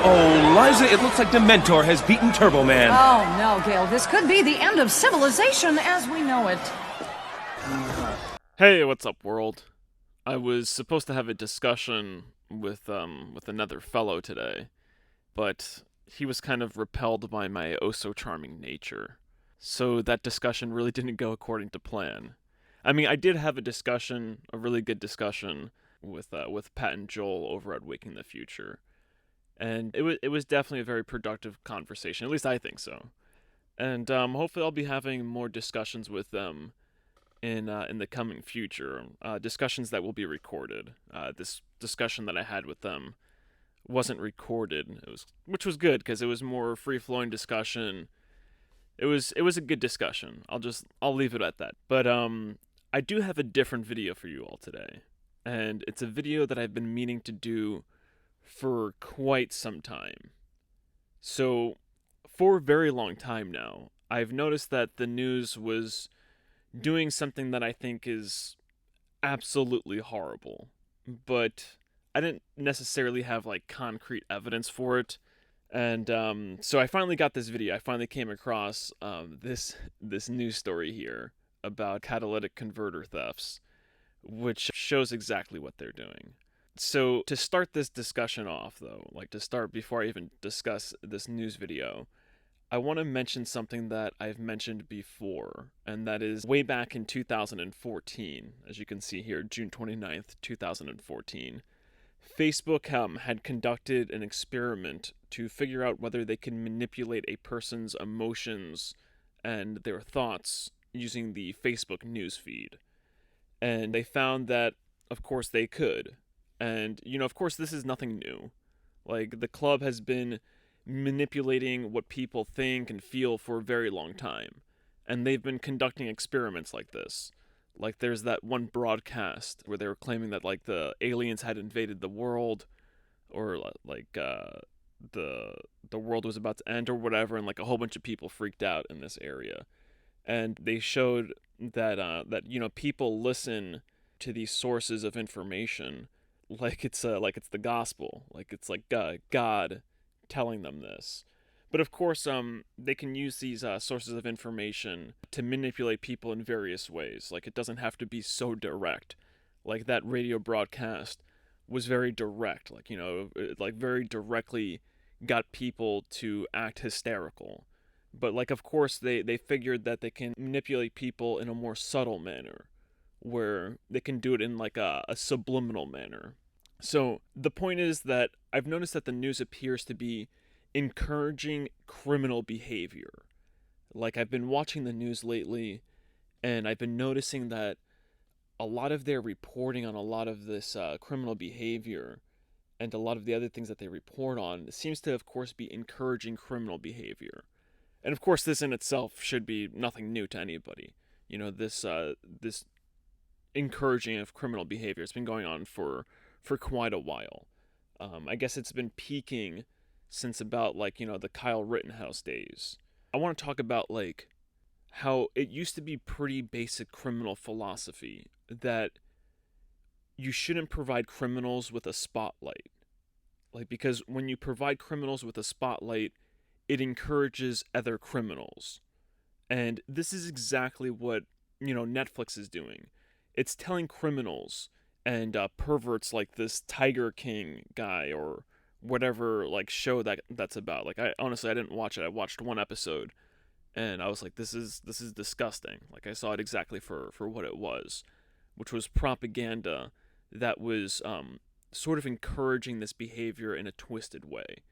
Oh, Liza, it looks like Dementor has beaten Turbo Man. Oh, no, Gale. This could be the end of civilization as we know it. Hey, what's up, world? I was supposed to have a discussion with another fellow today, but he was kind of repelled by my oh-so-charming nature. So that discussion really didn't go according to plan. I mean, I did have a really good discussion with Pat and Joel over at Waking the Future. And it was definitely a very productive conversation. At least I think so. And hopefully I'll be having more discussions with them in the coming future. Discussions that will be recorded. This discussion that I had with them wasn't recorded. Which was good because it was more free flowing discussion. It was a good discussion. I'll leave it at that. But I do have a different video for you all today, and it's a video that I've been meaning to do for quite some time. So, for a very long time now, I've noticed that the news was doing something that I think is absolutely horrible, but I didn't necessarily have like concrete evidence for it. And so I finally got this video. I finally came across this news story here about catalytic converter thefts, which shows exactly what they're doing. So to start this discussion off, though, before I even discuss this news video, I want to mention something that I've mentioned before, and that is way back in 2014, as you can see here, June 29th, 2014, Facebook had conducted an experiment to figure out whether they can manipulate a person's emotions and their thoughts using the Facebook newsfeed. And they found that, of course, they could. And, of course, this is nothing new. Like, the club has been manipulating what people think and feel for a very long time. And they've been conducting experiments like this. Like, there's that one broadcast where they were claiming that, like, the aliens had invaded the world, or, like, the world was about to end or whatever, and, like, a whole bunch of people freaked out in this area. And they showed that people listen to these sources of information like it's the gospel, like it's like God telling them this. But of course, they can use these sources of information to manipulate people in various ways. Like, it doesn't have to be so direct. Like, that radio broadcast was very direct. Like, it, like, very directly got people to act hysterical. But, like, of course, they figured that they can manipulate people in a more subtle manner, where they can do it in, like, a subliminal manner. So, the point is that I've noticed that the news appears to be encouraging criminal behavior. Like, I've been watching the news lately, and I've been noticing that a lot of their reporting on a lot of this criminal behavior and a lot of the other things that they report on seems to, of course, be encouraging criminal behavior. And, of course, this in itself should be nothing new to anybody. This encouraging of criminal behavior, it's been going on for quite a while. I guess it's been peaking since about, the Kyle Rittenhouse days. I want to talk about, how it used to be pretty basic criminal philosophy that you shouldn't provide criminals with a spotlight. Because when you provide criminals with a spotlight, it encourages other criminals. And this is exactly what, Netflix is doing. It's telling criminals and perverts like this Tiger King guy or whatever show that's about. I didn't watch it. I watched one episode and I was like, this is disgusting. I saw it exactly for what it was, which was propaganda that was sort of encouraging this behavior in a twisted way.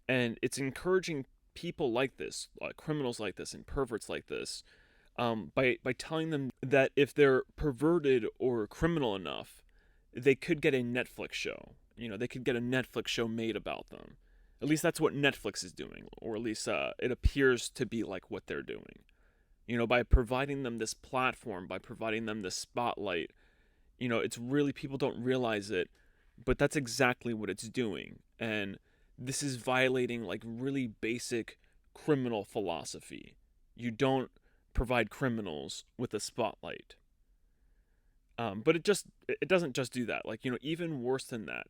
And it's encouraging people like this, criminals like this and perverts like this, by telling them that if they're perverted or criminal enough, they could get a Netflix show. They could get a Netflix show made about them. At least that's what Netflix is doing, or at least it appears to be like what they're doing. By providing them this platform, by providing them this spotlight, it's really, people don't realize it, but that's exactly what it's doing. And this is violating really basic criminal philosophy. You don't provide criminals with a spotlight. But it doesn't just do that. Even worse than that,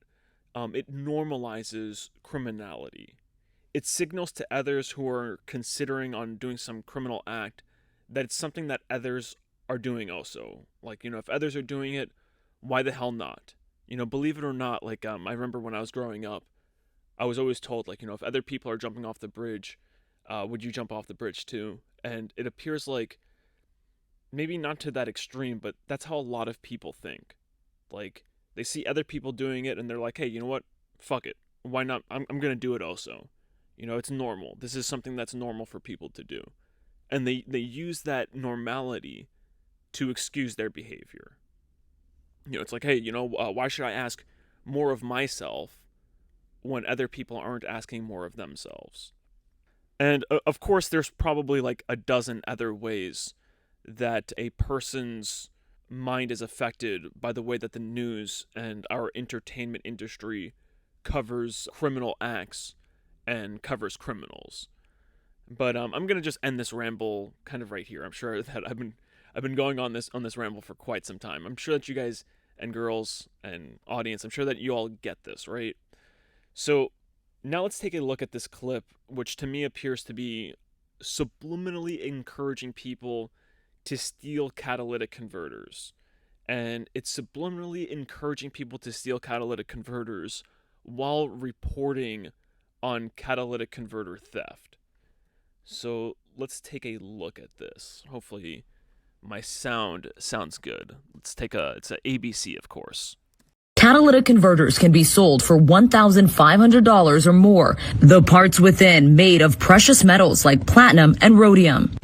it normalizes criminality. It signals to others who are considering on doing some criminal act that it's something that others are doing also. Like, if others are doing it, why the hell not? Believe it or not, like, I remember when I was growing up, I was always told, like, if other people are jumping off the bridge, would you jump off the bridge too? And it appears like, maybe not to that extreme, but that's how a lot of people think. Like, they see other people doing it and they're like, hey, you know what? Fuck it. Why not? I'm going to do it also. It's normal. This is something that's normal for people to do. And they use that normality to excuse their behavior. It's like, hey, why should I ask more of myself when other people aren't asking more of themselves? And of course, there's probably like a dozen other ways that a person's mind is affected by the way that the news and our entertainment industry covers criminal acts and covers criminals. But I'm gonna just end this ramble kind of right here. I'm sure that I've been going on this ramble for quite some time. I'm sure that you guys and girls and audience, I'm sure that you all get this, right? So now let's take a look at this clip, which to me appears to be subliminally encouraging people to steal catalytic converters. And it's subliminally encouraging people to steal catalytic converters while reporting on catalytic converter theft. So let's take a look at this. Hopefully my sound sounds good. It's an ABC, of course. Catalytic converters can be sold for $1,500 or more. The parts within made of precious metals like platinum and rhodium.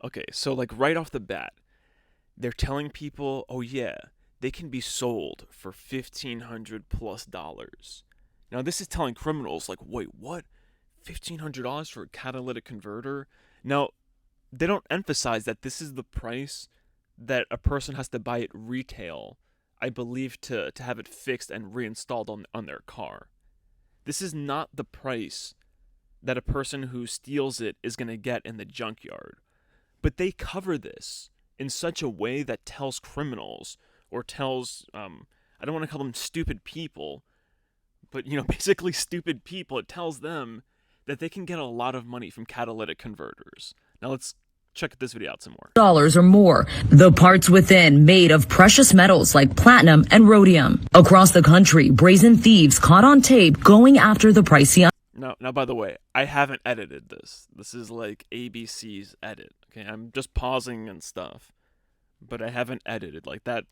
Okay, so like right off the bat, they're telling people, oh yeah, they can be sold for $1,500+. Now this is telling criminals like, wait, what? $1,500 for a catalytic converter? Now, they don't emphasize that this is the price that a person has to buy it retail, I believe, to have it fixed and reinstalled on their car. This is not the price that a person who steals it is going to get in the junkyard. But they cover this in such a way that tells criminals, or tells, I don't want to call them stupid people, but, basically stupid people, it tells them that they can get a lot of money from catalytic converters. Now let's check this video out some more. Dollars or more. The parts within made of precious metals like platinum and rhodium. Across the country, brazen thieves caught on tape going after the pricey. Now, by the way, I haven't edited this. This is like ABC's edit. Okay, I'm just pausing and stuff, but I haven't edited. Like that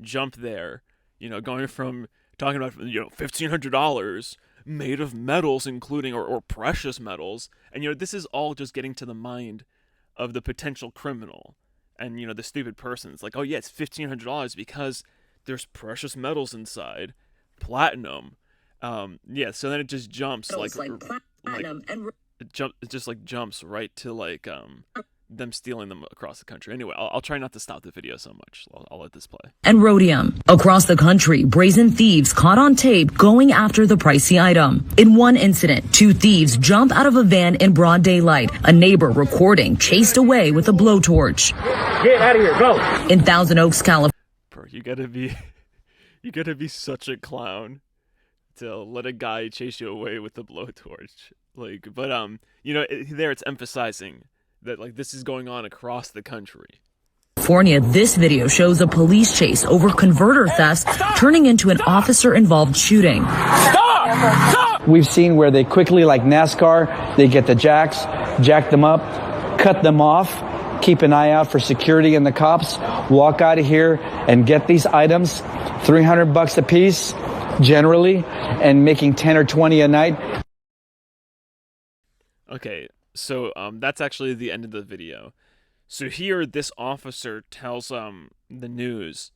jump there, going from talking about $1,500 made of metals, including or precious metals, and this is all just getting to the mind of the potential criminal, and the stupid person. It's like, oh yeah, it's $1,500 because there's precious metals inside, platinum. Yeah, so then it just jumps it just like jumps right to like them stealing them across the country. Anyway, I'll try not to stop the video so much. I'll let this play. And rhodium. Across the country, brazen thieves caught on tape going after the pricey item. In one incident, 2 thieves jump out of a van in broad daylight. A neighbor recording chased away with a blowtorch. Get out of here, go! In Thousand Oaks, California. Bro, you gotta be such a clown to let a guy chase you away with a blowtorch. Like, but there it's emphasizing that like this is going on across the country. California, this video shows a police chase over converter thefts turning into an officer-involved shooting. Stop! We've seen where they quickly, like NASCAR, they get the jacks, jack them up, cut them off, keep an eye out for security and the cops, walk out of here and get these items, $300 a piece, generally, and making 10 or 20 a night. Okay, so that's actually the end of the video. So here, this officer tells the news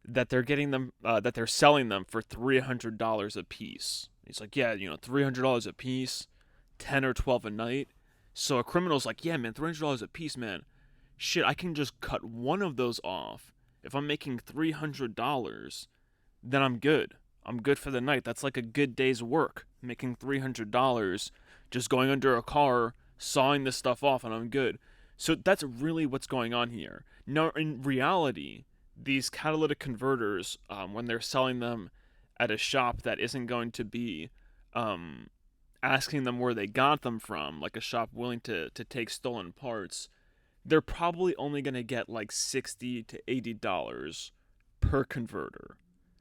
that they're getting them, that they're selling them for $300 a piece. He's like, yeah, $300 a piece, 10 or 12 a night. So a criminal's like, yeah, man, $300 a piece, man. Shit, I can just cut one of those off. If I'm making $300, then I'm good. I'm good for the night. That's like a good day's work. Making $300, just going under a car, sawing this stuff off, and I'm good. So that's really what's going on here. Now, in reality, these catalytic converters, when they're selling them at a shop that isn't going to be asking them where they got them from, like a shop willing to take stolen parts, they're probably only going to get like $60 to $80 per converter.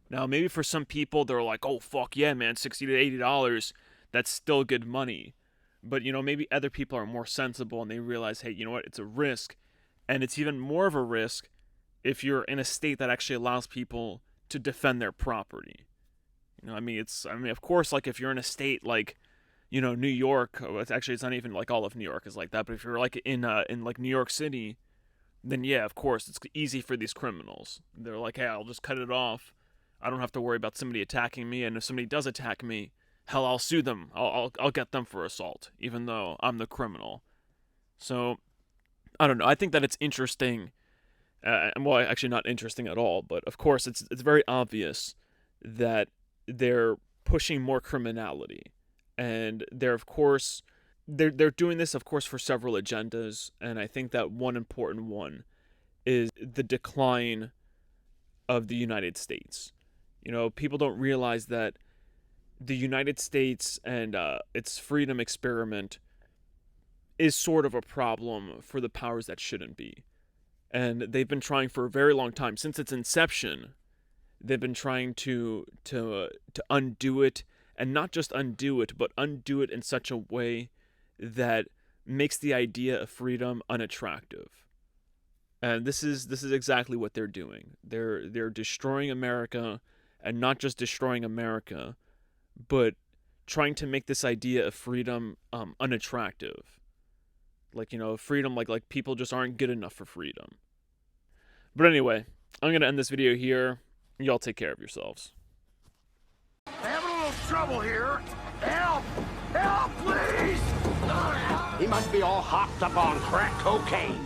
Now, maybe for some people, they're like, oh, fuck yeah, man, $60 to $80, that's still good money. But, you know, maybe other people are more sensible and they realize, hey, you know what, it's a risk. And it's even more of a risk if you're in a state that actually allows people to defend their property. You know, I mean, of course, like, if you're in a state like, you know, New York, actually, it's not even like all of New York is like that, but if you're like in like New York City, then yeah, of course, it's easy for these criminals. They're like, hey, I'll just cut it off. I don't have to worry about somebody attacking me, and if somebody does attack me, hell, I'll sue them. I'll get them for assault, even though I'm the criminal. So, I don't know. I think that it's interesting. Well, actually, not interesting at all. But of course, it's very obvious that they're pushing more criminality, and they're doing this, of course, for several agendas. And I think that one important one is the decline of the United States. You know, people don't realize that the United States and its freedom experiment is sort of a problem for the powers that shouldn't be. And they've been trying for a very long time, since its inception. They've been trying to undo it, and not just undo it, but undo it in such a way that makes the idea of freedom unattractive. And this is exactly what they're doing. They're destroying America, and not just destroying America, but trying to make this idea of freedom unattractive. Like, you know, freedom, like people just aren't good enough for freedom. But anyway, I'm going to end this video here. Y'all take care of yourselves. Having a little trouble here. Help! Help, please! He must be all hopped up on crack cocaine.